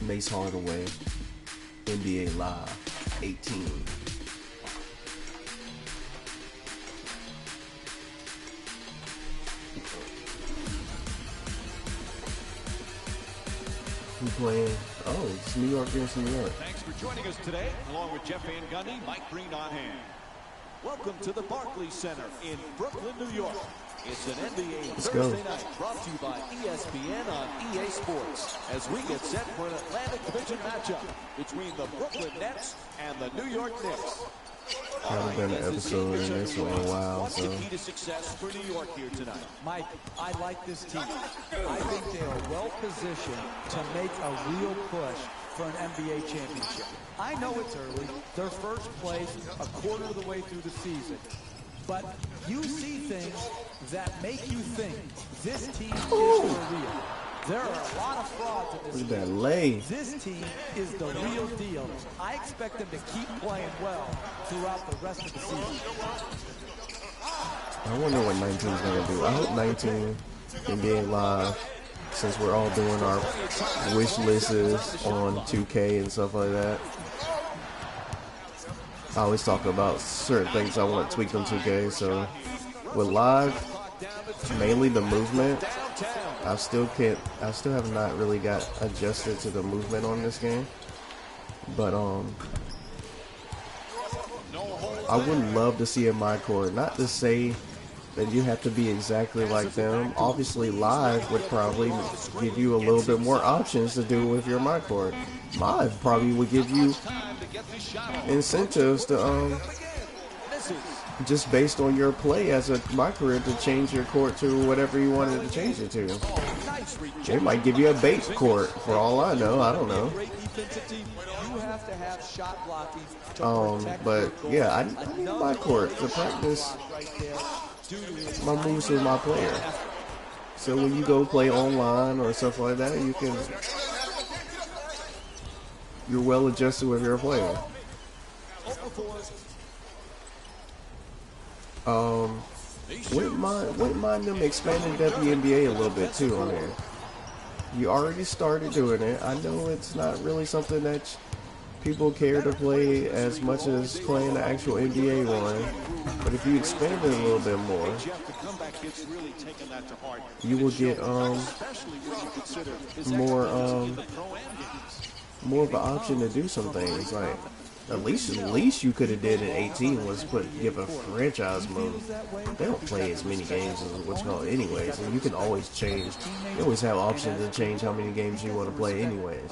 Mase Hardaway, NBA Live 18. Who playing? Oh, it's New York against New York. Thanks for joining us today, along with Jeff Van Gundy, Mike Green on hand. Welcome to the Barclays Center in Brooklyn, New York. It's an NBA Thursday night brought to you by ESPN on EA Sports as we get set for an Atlantic Division matchup between the Brooklyn Nets and the New York Knicks. Haven't done an episode in this in a while, What's so. the key to success for New York here tonight? Mike, I like this team. I think they are well positioned to make a real push for an NBA championship. I know it's early. They're first place a quarter of the way through the season. But you see things that make you think this team is for real. There are a lot of frauds in this Look at that team. lay. This team is the real deal. I expect them to keep playing well throughout the rest of the season. I wonder what 19 is going to do. I hope 19 can be live, since we're all doing our wish lists on 2K and stuff like that. I always talk about certain things I want tweaked on 2K, so with live, mainly the movement. I still have not really got adjusted to the movement on this game. But I would love to see in my court, not to say that you have to be exactly like them. Obviously live would probably give you a little bit more options to do with your my court. Live probably would give you incentives to just based on your play as a my career to change your court to whatever you wanted to change it to. They might give you a bait court for all I know. I don't know. But yeah, I need my court to practice my moves with my player. So when you go play online or stuff like that, you're well adjusted with your player. Wouldn't mind them expanding WNBA a little bit too on there. You already started doing it. I know it's not really something that people care to play as much as playing the actual NBA one, but if you expand it a little bit more, you will get more of an option to do some things. Like at least you could have did in 18 was give a franchise mode. They don't play as many games as what's called anyways, and you can always change. You always have options to change how many games you want to play anyways.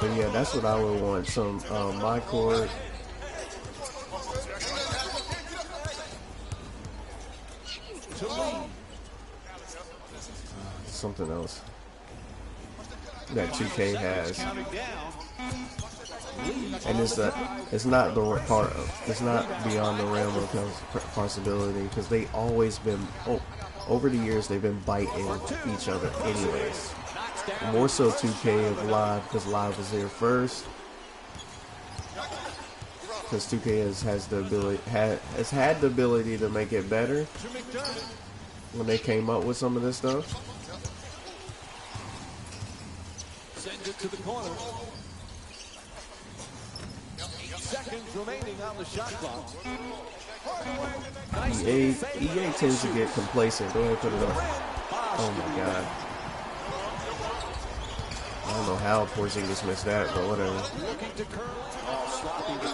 But yeah, that's what I would want. Some my court. Something else that 2K has, and it's not the part of, it's not beyond the realm of possibility, because they always been over the years they've been biting each other anyways. More so 2K of live, because live was there first. Because 2K has had the ability to make it better when they came up with some of this stuff. Sends it to the corner. 8 seconds remaining on the shot clock. EA tends to get complacent. Go ahead and put it up. Oh my god. I don't know how Porzingis missed that, but whatever.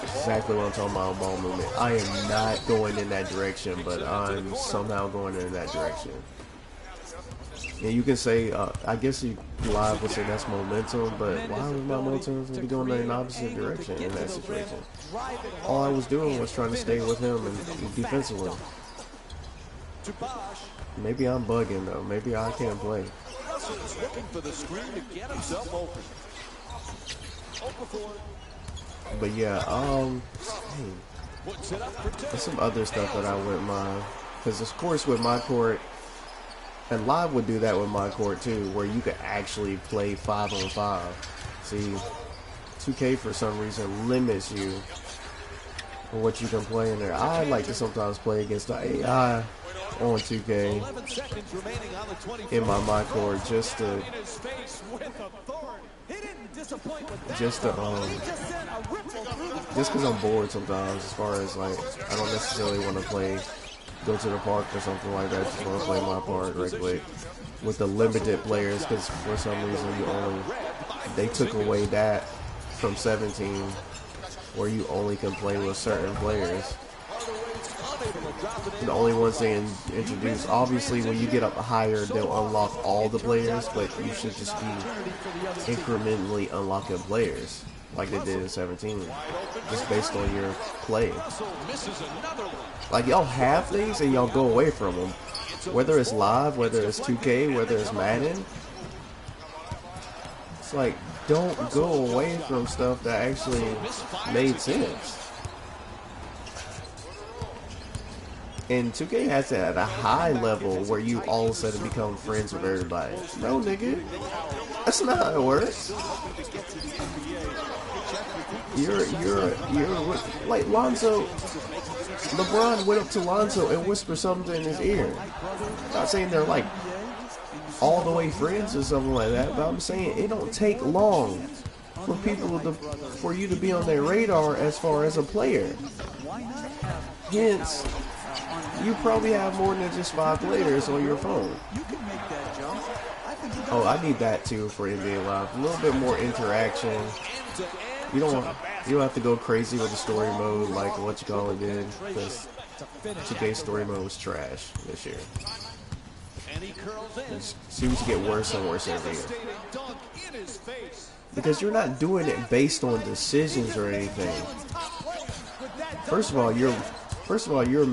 Exactly what I'm talking about, ball movement. I am not going in that direction, but I'm somehow going in that direction. And you can say, I guess you live would say that's momentum, but why would my momentum be going in the opposite direction in that situation? All I was doing was trying to stay with him and defensively. Maybe I'm bugging though. Maybe I can't play. Looking for the screen to get himself open. But yeah, there's some other stuff that I wouldn't mind, because of course with my court. And live would do that with my court too, where you could actually play 5-on-5. See, 2K for some reason limits you or what you can play in there. I like to sometimes play against the AI on 2K in my court just to just because I'm bored sometimes. As far as like, I don't necessarily want to play, go to the park or something like that. Just want to play my part right quick with the limited players, because for some reason they took away that from 17, where you only can play with certain players. The only ones they introduce, obviously when you get up higher they'll unlock all the players, but you should just be incrementally unlocking players like they did in 17, just based on your play. Like, y'all have things and y'all go away from them, whether it's live, whether it's 2K, whether it's Madden. It's like, don't go away from stuff that actually made sense. And 2K has it at a high level where you all of a sudden become friends with everybody. No, nigga. That's not how it works. You're like Lonzo. LeBron went up to Lonzo and whispered something in his ear. I'm not saying they're like all the way friends or something like that, but I'm saying it don't take long for people for you to be on their radar as far as a player. Hence, you probably have more than just 5 players on your phone. Oh, I need that too for NBA Live. A little bit more interaction. You don't have to go crazy with the story mode like what you call it did, because 2K story mode was trash this year. It seems to get worse and worse every year. Because you're not doing it based on decisions or anything. First of all, you're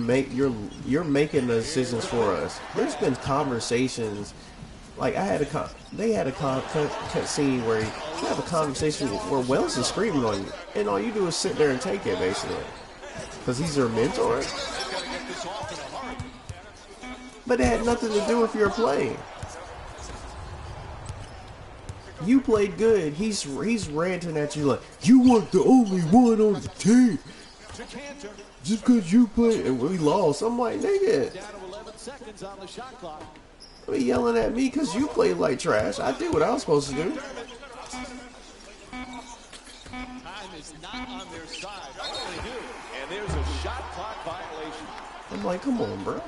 making the decisions for us. There's been conversations, like they had a cut scene where you have a conversation where Wells is screaming on you, and all you do is sit there and take it, basically, because he's your mentor. But it had nothing to do with your play. You played good. He's ranting at you like, you weren't the only one on the team. Just because you played and we lost. I'm like, nigga. Are you yelling at me because you played like trash? I did what I was supposed to do. Time is not on their side. And there's a shot clock violation. I'm like, come on, bro.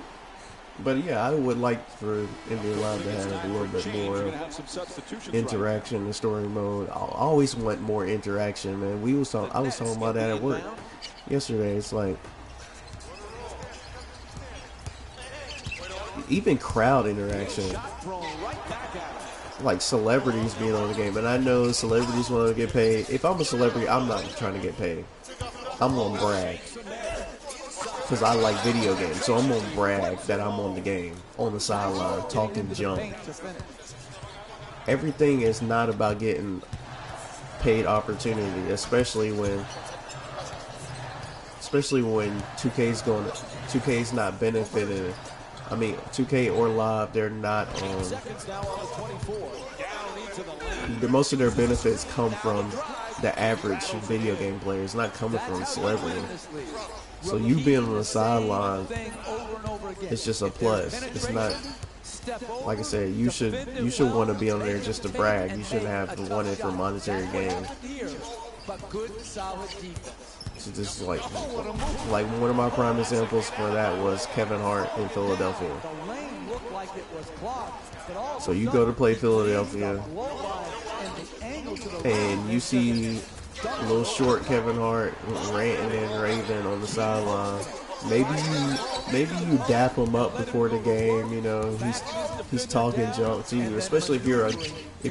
But yeah, I would like for NBA Live to have a little bit more interaction in story mode. I always want more interaction, man. I was talking about that at work yesterday. It's like, even crowd interaction, like celebrities being on the game. And I know celebrities want to get paid. If I'm a celebrity, I'm not trying to get paid. I'm gonna brag because I like video games, so I'm gonna brag that I'm on the game, on the sideline, talking junk. Everything is not about getting paid opportunity, especially when 2K's not benefiting. I mean, 2K or Live, they're not most of their benefits come from the average video game player. It's not coming from celebrity. So you being on the sideline, it's just a plus. It's not, like I said, you should want to be on there just to brag. You shouldn't have to want it for monetary gain. So just like one of my prime examples for that was Kevin Hart in Philadelphia. So you go to play Philadelphia and you see little short Kevin Hart ranting and raving on the sideline. Maybe you dap him up before the game. You know, he's talking junk to you, especially if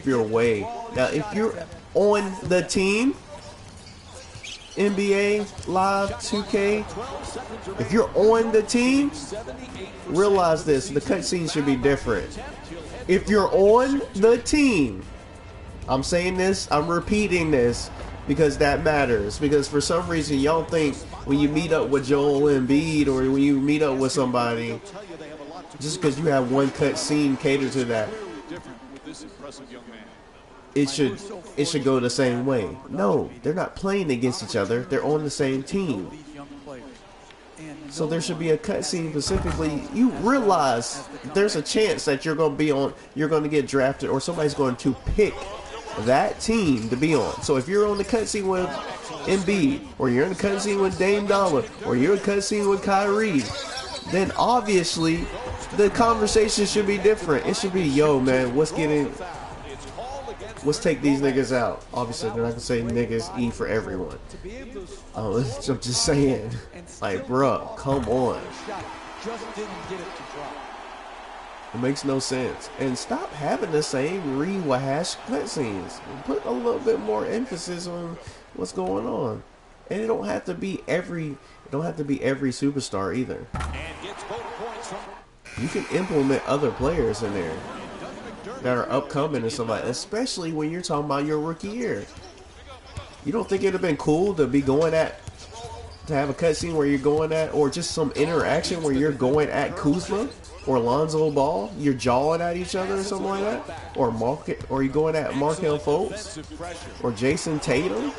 you're away. Now, if you're on the team, NBA Live 2K, if you're on the team, realize this: the cutscene should be different. If you're on the team, I'm saying this, I'm repeating this, because that matters. Because for some reason, y'all think when you meet up with Joel Embiid or when you meet up with somebody, just because you have one cut scene catered to that, it should go the same way. No, they're not playing against each other. They're on the same team. So there should be a cutscene specifically. You realize there's a chance that you're going to get drafted, or somebody's going to pick that team to be on. So if you're on the cutscene with Embiid, or you're in the cutscene with Dame Dollar, or you're in the cutscene with Kyrie, then obviously the conversation should be different. It should be, yo, man, let's take these niggas out. Obviously, they're not gonna say niggas E for everyone. I'm just saying, like, bruh, come on. It makes no sense. And stop having the same rehashed cutscenes. Put a little bit more emphasis on what's going on. And it don't have to be every superstar either. You can implement other players in there that are upcoming and somebody, especially when you're talking about your rookie year. You don't think it'd have been cool to have a cutscene where you're going at, or just some interaction where you're going at Kuzma or Lonzo Ball, you're jawing at each other or something like that, or you're going at Markelle Fultz or Jason Tatum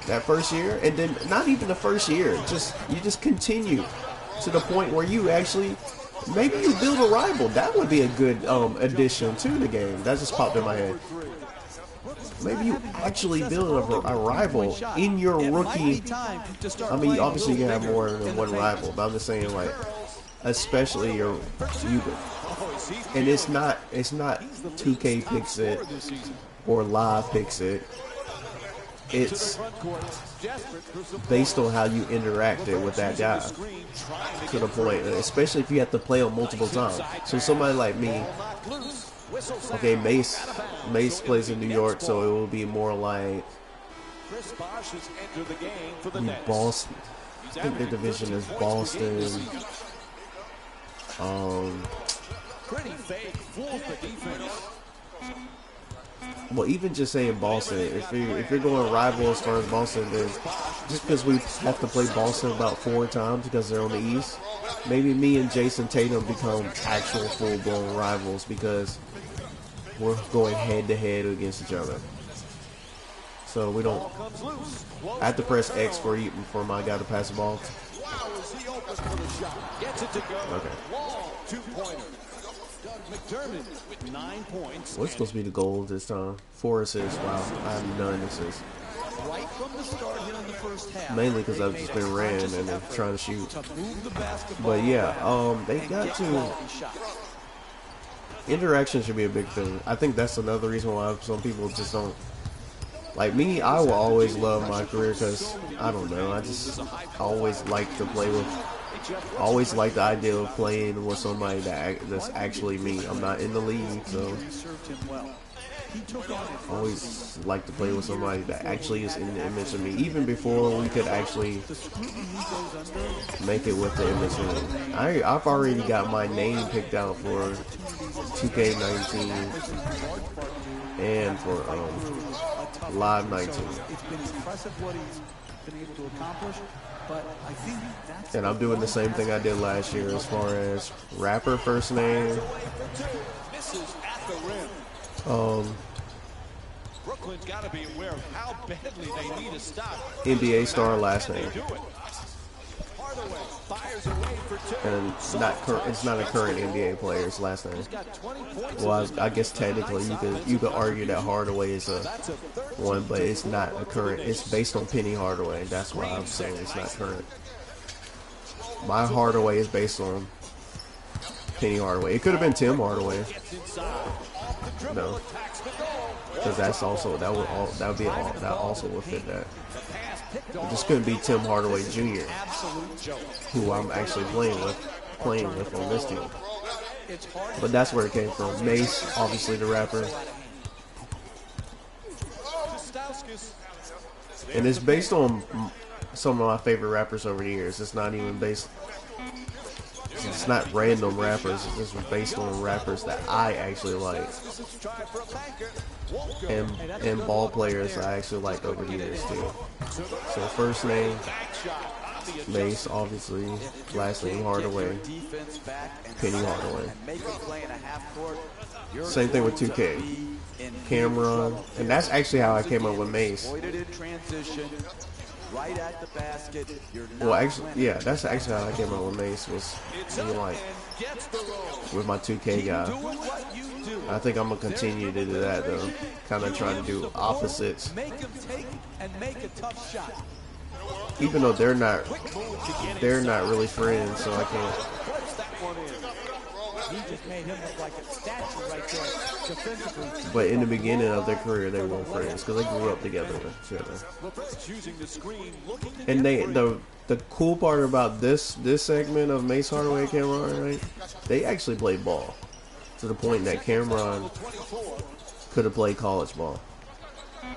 that first year, and then not even the first year, you just continue to the point where you actually, maybe you build a rival. That would be a good addition to the game. That just popped in my head. Maybe you actually build a rival in your rookie. I mean, obviously you can have more than one rival, but I'm just saying, like, especially you. And it's not 2K picks it or Live picks it. It's based on how you interacted with that guy to the point, especially if you have to play him multiple times. So somebody like me, okay, Mase plays in New York, so it will be more like Boston. I think the division is Boston. Well, even just saying Boston, if you're going rival as far as Boston, then just because we have to play Boston about 4 times because they're on the East, maybe me and Jason Tatum become actual full-blown rivals because we're going head-to-head against each other. So we don't. I have to press X for my guy to pass the ball. Okay. What's supposed to be the goal this time? 4 assists. Wow, I have none assists. Mainly because I've just been ran and then trying to shoot. But yeah, they got to. Interaction should be a big thing. I think that's another reason why some people just don't. Like me, I will always love my career because, I don't know, I just always like to play with. I always like the idea of playing with somebody that's actually me. I'm not in the league, so I always like to play with somebody that actually is in the image of me, even before we could actually make it with the image of me. I've already got my name picked out for 2K19 and for Live 19. And I'm doing the same thing I did last year as far as rapper first name, NBA star last name, and it's not a current NBA player's last name. Well, I guess technically you could argue that Hardaway is a one, but it's not a current. It's based on Penny Hardaway. That's why I'm saying it's not current. My Hardaway is based on Penny Hardaway. It could have been Tim Hardaway. No, because that also would fit that. It just couldn't be Tim Hardaway Jr., who I'm actually playing with on this team. But that's where it came from. Mase, obviously the rapper. And it's based on some of my favorite rappers over the years. It's not even based. It's not random rappers. It's just based on rappers that I actually like, and ball players I actually like over the years too. So first name Mase, obviously. Last name Hardaway. Penny Hardaway. Same thing with 2K. Cameron, and that's actually how I came up with Mase. right at the basket. You're not Well, actually, winning. yeah, that's actually how I came up with Mase was like with my 2K guy. Doing what you do. I think I'm gonna continue to do that though. Kind of try to do opposites, Make him take and make a tough shot. even though they're not really friends, so I can't. He just made him look like a statue right there defensively. But in the beginning of their career, they weren't friends because they grew up together. And the cool part about this segment of Mase, Hardaway, and Cameron, right? They actually played ball to the point that Cameron could have played college ball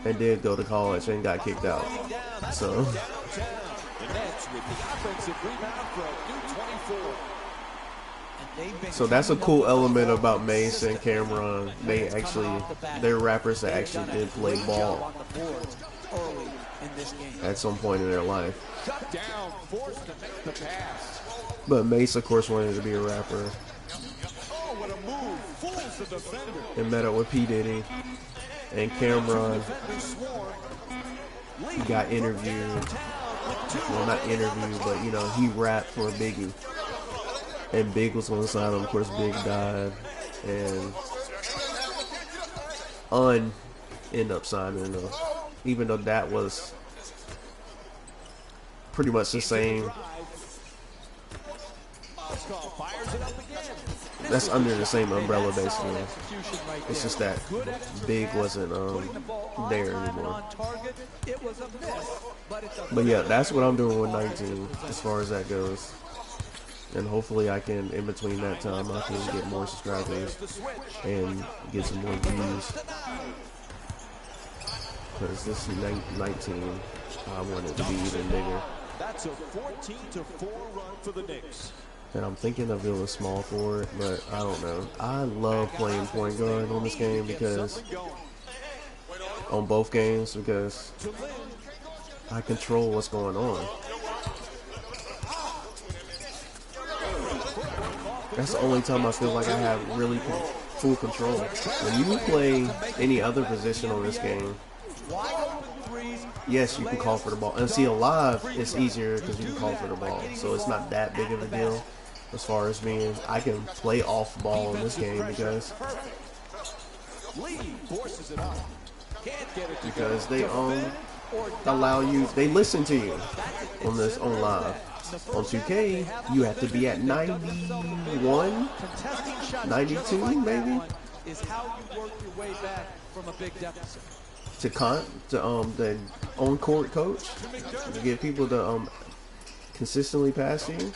and did go to college and got kicked out. So. So that's a cool element about Mase and Cameron. They're rappers that actually did play ball at some point in their life. But Mase, of course, wanted to be a rapper and met up with P. Diddy. And Cameron, he got interviewed. Well, not interviewed, but you know, he rapped for Biggie. And Big was going to sign him. Of course, Big died. And ended up signing him. Even though that was pretty much the same. That's under the same umbrella, basically. It's just that Big wasn't there anymore. But yeah, that's what I'm doing with 19 as far as that goes. And hopefully I can, in between that time, I can get more subscribers and get some more views. Because this is 19, I want it to be even bigger. That's a 14-4 run for the Knicks. And I'm thinking of doing a small forward, but I don't know. I love playing point guard on this game because, on both games, because I control what's going on. That's the only time I feel like I have really full control. When you play any other position on this game, yes, you can call for the ball. And see, live, it's easier because you can call for the ball. So it's not that big of a deal as far as being, I can play off ball in this game because they allow you, they listen to you on live. On 2K, you have to be at 91, 92 maybe is how you work your way back from a big deficit. To the on-court coach to get people to consistently pass you.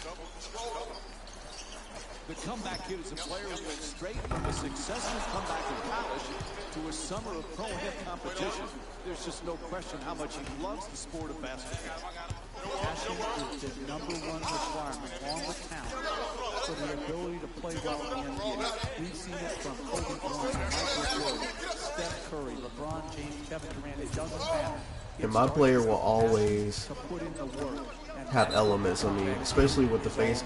The comeback kid is a player who went straight from a successful comeback in college to a summer of pro-am competition. There's just no question how much he loves the sport of basketball. Passion is the #1 requirement, along with talent, for the ability to play well in the NBA. We've seen it from Kobe Bryant, Michael Jordan, Steph Curry, LeBron James, Kevin Durant. It doesn't matter. And my player will always have elements of me, especially with the face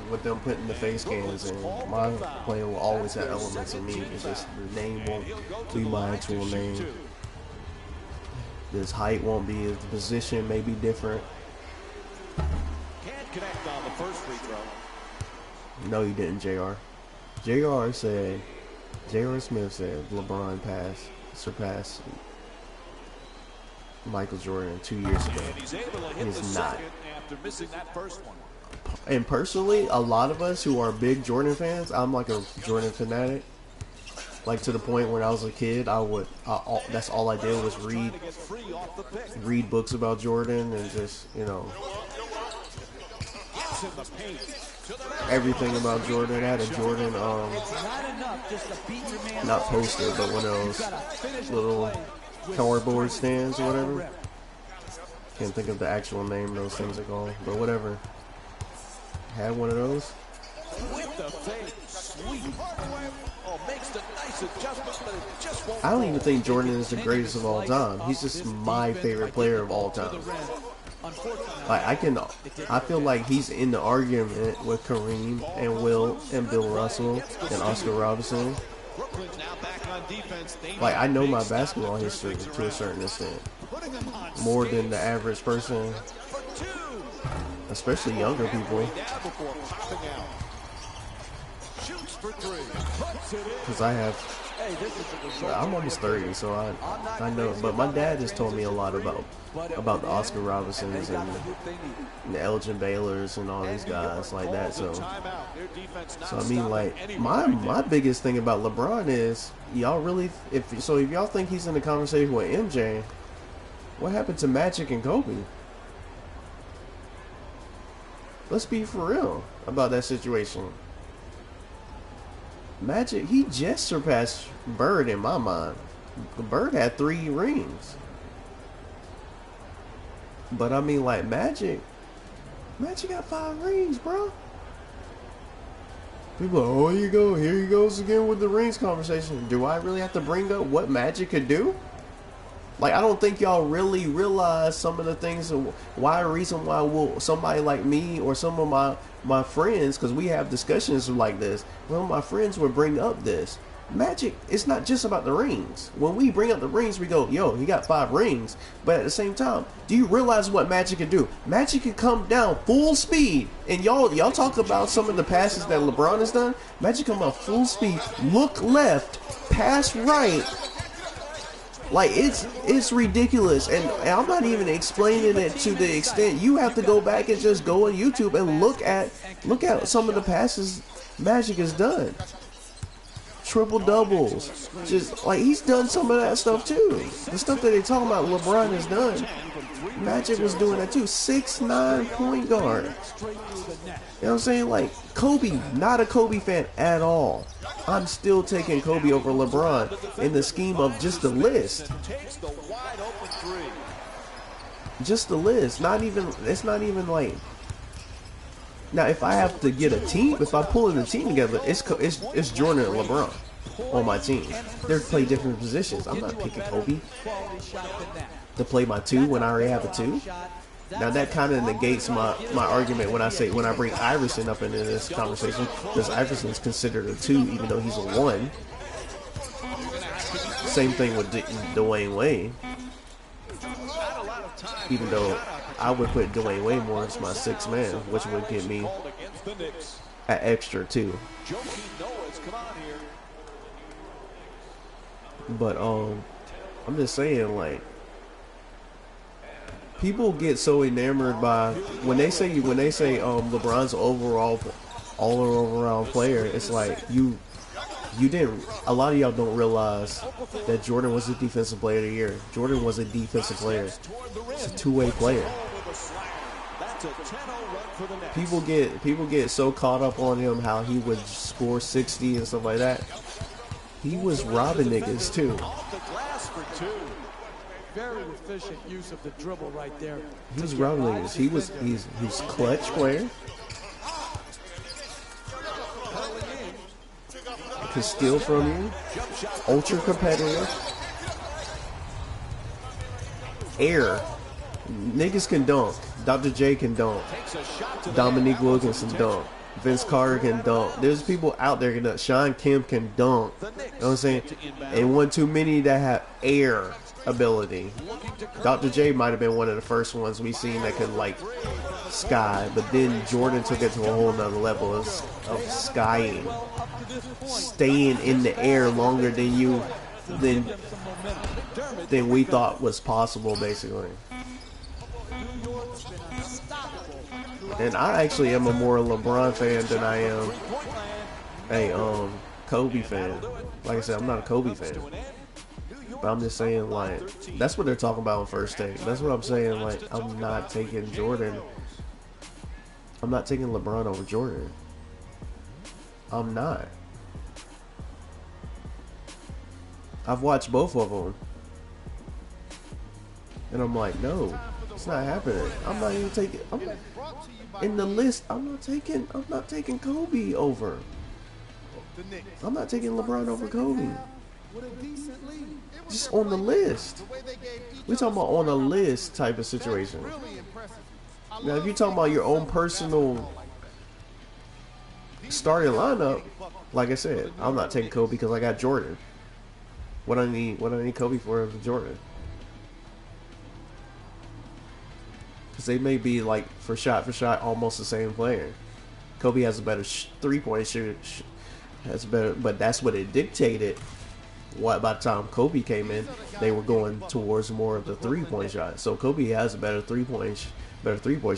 with them putting the face cans in. My player will always have elements of me. It's just the name won't be my actual name. His height won't be, his position may be different. Can't connect on the first free throw. No, he didn't, JR. J.R. Smith said LeBron surpassed Michael Jordan 2 years ago. And he's able to hit the second after missing that first one. And personally, a lot of us who are big Jordan fans, I'm like a Jordan fanatic. Like to the point when I was a kid, that's all I did was read books about Jordan and just, you know, everything about Jordan. I had a Jordan, not poster, but one of those little cardboard stands or whatever. Can't think of the actual name those things are called, but whatever. Had one of those. With the fake sweep. Oh, makes the nice adjustment, but it just won't. I don't even think Jordan is the greatest of all time. He's just my favorite player of all time. Like I feel like he's in the argument with Kareem and Will and Bill Russell and Oscar Robertson Brooklyn's now back on defense. Like, I know my basketball history to a certain extent. More than the average person, especially younger people. Because I'm almost 30, so I know. But my dad just told me a lot about the Oscar Robinsons and the Elgin Baylors and all these guys like that. So I mean, like, my biggest thing about LeBron is, y'all really, if y'all think he's in the conversation with MJ, what happened to Magic and Kobe? Let's be for real about that situation. Magic, he just surpassed Bird in my mind. Bird had 3 rings. But I mean, like, Magic got 5 rings, bro. People are, oh, here he goes again with the rings conversation. Do I really have to bring up what Magic could do? Like, I don't think y'all really realize some of the things, reason why will somebody like me or some of my friends, because we have discussions like this, well, my friends would bring up this. Magic, it's not just about the rings. When we bring up the rings, we go, yo, he got 5 rings. But at the same time, do you realize what Magic can do? Magic can come down full speed. And y'all talk about some of the passes that LeBron has done. Magic come out full speed, look left, pass right. Like, it's ridiculous, and I'm not even explaining it to the extent you have to go back and just go on YouTube and look at some of the passes Magic has done. Triple doubles, just like he's done some of that stuff too. The stuff that they talking about LeBron has done, Magic was doing that too. 6'9" point guard. You know what I'm saying? Like, Kobe, not a Kobe fan at all. I'm still taking Kobe over LeBron in the scheme of just the list. Just the list. It's not even like. Now, if I have to get a team, if I pull in a team together, it's Jordan and LeBron on my team. They play different positions. I'm not picking Kobe to play my 2 when I already have a 2. Now that kind of negates my argument when I bring Iverson up into this conversation, because Iverson is considered a 2 even though he's a 1. Same thing with Dwayne Wade. Even though I would put Dwayne Wade more as my 6th man, which would give me an extra 2. But I'm just saying, like, people get so enamored by when they say LeBron's all-around player. It's like you didn't. A lot of y'all don't realize that Jordan was a defensive player of the year. Jordan was a defensive player. He's a 2-way player. People get so caught up on him how he would score 60 and stuff like that. He was robbing niggas too. Very efficient use of the dribble right there. He was robbing niggas. He's clutch player. Can steal from you. Ultra competitive. Air. Niggas can dunk. Dr. J can dunk. Dominique Wilkinson dunk. Vince Carter can dunk. There's people out there can dunk. Sean Kemp can dunk. You know what I'm saying? And one too many that have air ability. Dr. J might have been one of the first ones we seen that could, like, sky, but then Jordan took it to a whole nother level of skying, staying in the air longer than we thought was possible, basically. And I actually am a more LeBron fan than I am a Kobe fan. Like I said, I'm not a Kobe fan. But I'm just saying, like, that's what they're talking about on First Take. That's what I'm saying. Like, I'm not taking Jordan. I'm not taking LeBron over Jordan. I'm not. I've watched both of them. And I'm like, no, it's not happening. I'm not even taking. In the list, I'm not taking Kobe over. I'm not taking LeBron over Kobe. Just on the list. We're talking about on a list type of situation. Now, if you're talking about your own personal starting lineup, Like I said, I'm not taking Kobe because I got Jordan. What I need Kobe for is Jordan. Because they may be like for shot almost the same player. Kobe has a better 3-point shoot. Has better, but that's what it dictated. What by the time Kobe came in, they were going towards more of the 3-point shot. So Kobe has a better 3-point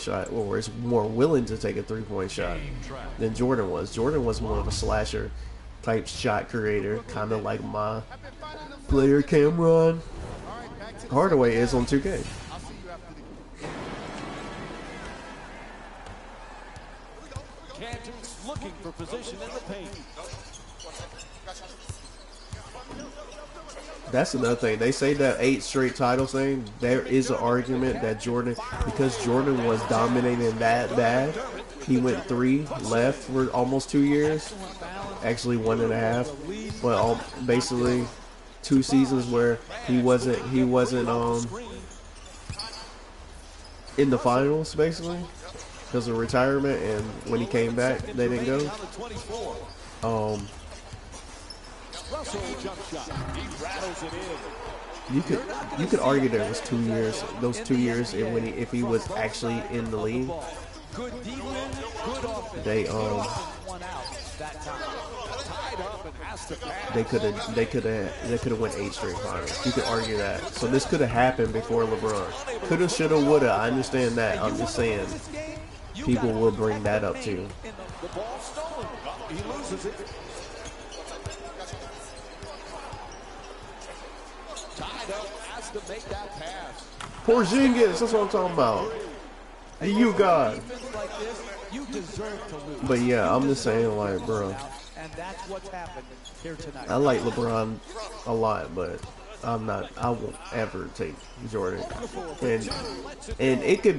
shot, or is more willing to take a 3-point shot than Jordan was. Jordan was more of a slasher type shot creator, kind of like my player Cameron Hardaway is on 2K. Cantor's looking for position in the paint. That's another thing. They say that 8 straight titles thing. There is an argument that Jordan, because Jordan was dominating that bad, he went 3 left for almost 2 years. Actually 1.5, but basically 2 seasons where he wasn't in the finals basically because of retirement, and when he came back, they didn't go. Russell jump shot. He rattles it in. You could argue there was 2 years. Those 2 years, if he was actually in the league, they could have went 8 straight finals. You could argue that. So this could have happened before LeBron. Coulda, shoulda, woulda. I understand that. I'm just saying people will bring that up too. The ball stolen. He loses it. Tied up, has to make that pass. Porzingis, that's what I'm talking about. You God. You deserve to lose. But yeah, I'm just saying, like, bro. And that's what's happened here tonight. I like LeBron a lot, but I won't ever take Jordan. And it can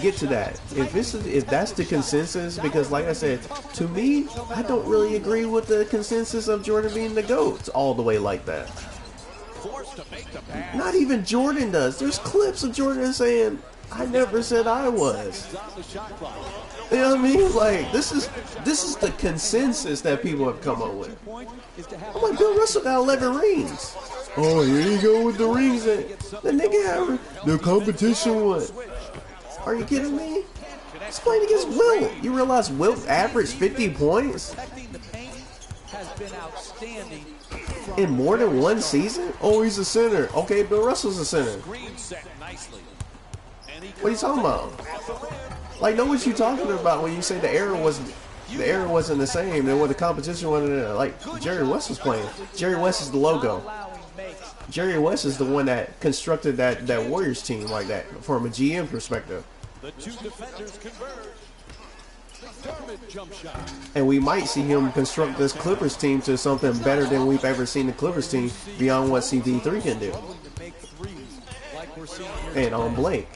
get to that. If that's the consensus, because like I said, to me, I don't really agree with the consensus of Jordan being the GOAT all the way like that. Not even Jordan does. There's clips of Jordan saying, "I never said I was." You know what I mean? Like, this is the consensus that people have come up with. I'm like, Bill Russell got 11 rings. Oh, here you go with the rings. The nigga had the competition one. Are you kidding me? He's playing against Wilt. You realize Wilt averaged 50 points in more than one season? Oh, he's a center. Okay, Bill Russell's a center. What are you talking about? Like, know what you're talking about when you say the era wasn't the same and what the competition wasn't. Like, Jerry West was playing. Jerry West is the logo. Jerry West is the one that constructed that Warriors team like that from a GM perspective. The two defenders converge. Jump shot. And we might see him construct this Clippers team to something better than we've ever seen the Clippers team beyond what CP3 can do. And on Blake.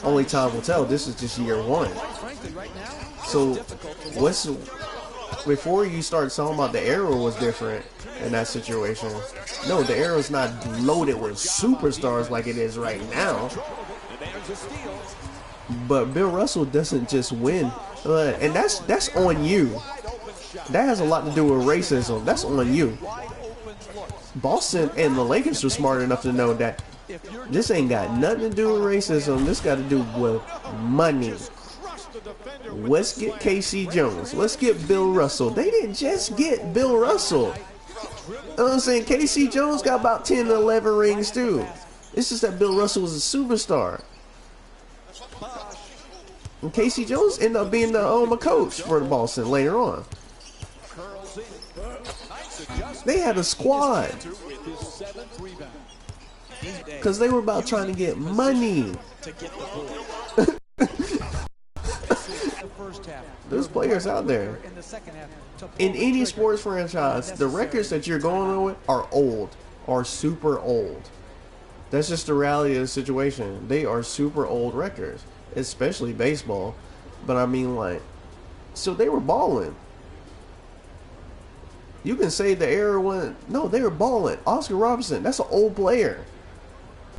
Only time will tell. This is just year 1. So before you start talking about the era was different in that situation. No, the era's not loaded with superstars like it is right now. But Bill Russell doesn't just win, and that's on you. That has a lot to do with racism. That's on you. Boston and the Lakers were smart enough to know that this ain't got nothing to do with racism. This got to do with money. Let's get KC Jones. Let's get Bill Russell. They didn't just get Bill Russell. You know what I'm saying? KC Jones got about 10 to 11 rings too. It's just that Bill Russell was a superstar. And KC Jones ended up being the coach for the Boston later on. They had a squad because they were about trying to get money. There's players out there. In any sports franchise, the records that you're going on with are old, are super old. That's just the reality of the situation. They are super old records, especially baseball. But I mean, like, so they were balling. You can say the era when, no, they were balling. Oscar Robertson, that's an old player.